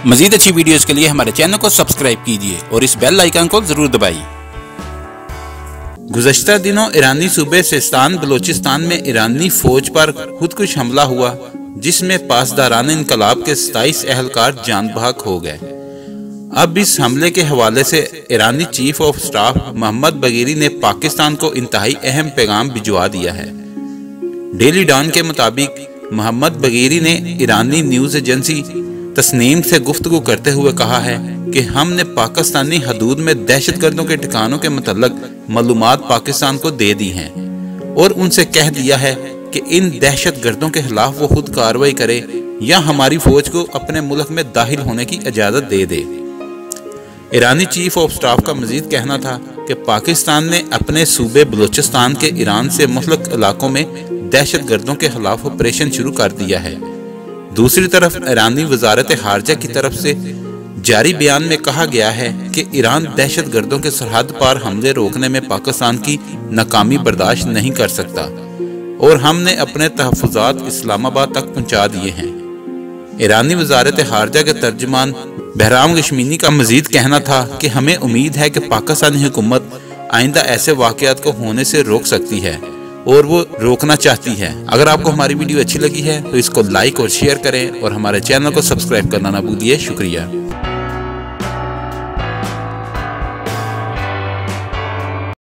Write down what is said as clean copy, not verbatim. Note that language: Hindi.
मजीद अच्छी वीडियोस के लिए हमारे चैनल को सब्सक्राइब कीजिए और इस बेल आइकन को जरूर दबाइए। गुज़श्ता दिनों ईरानी सूबे सिस्तान बलोचिस्तान में ईरानी फौज पर खुदकुश हमला हुआ, जिसमें पासदारान इनकलाब के 27 एहलकार जान बहक हो गए। अब इस हमले के हवाले से ईरानी चीफ ऑफ स्टाफ मोहम्मद बगीरी ने पाकिस्तान को इंतहाई अहम पैगाम भिजवा दिया है। डेली डॉन के मुताबिक मोहम्मद बगीरी ने ईरानी न्यूज़ एजेंसी तस्नीम से गुफ्तगू करते हुए कहा है कि हमने पाकिस्तानी हदूद में दहशतगर्दों के ठिकानों के मतलब मालूमात पाकिस्तान को दे दी हैं और उनसे कह दिया है कि इन दहशतगर्दों के खिलाफ वो खुद कार्रवाई करे या हमारी फौज को अपने मुल्क में दाखिल होने की इजाज़त दे दे। ईरानी चीफ ऑफ स्टाफ का मजीद कहना था कि पाकिस्तान ने अपने सूबे बलूचिस्तान के ईरान से मुतल्लिक़ इलाकों में दहशतगर्दों के खिलाफ ऑपरेशन शुरू कर दिया है। दूसरी तरफ ईरानी वजारत खारजा की तरफ से जारी बयान में कहा गया है कि ईरान दहशतगर्दों के सरहद पार हमले रोकने में पाकिस्तान की नाकामी बर्दाश्त नहीं कर सकता और हमने अपने तहफ़्फ़ुज़ात इस्लामाबाद तक पहुँचा दिए हैं। ईरानी वजारत खारजा के तर्जुमान बहराम गशमीनी का मजीद कहना था कि हमें उम्मीद है कि पाकिस्तानी हुकूमत आइंदा ऐसे वाक़यात को होने से रोक सकती है और वो रोकना चाहती है। अगर आपको हमारी वीडियो अच्छी लगी है तो इसको लाइक और शेयर करें और हमारे चैनल को सब्सक्राइब करना ना भूलिए। शुक्रिया।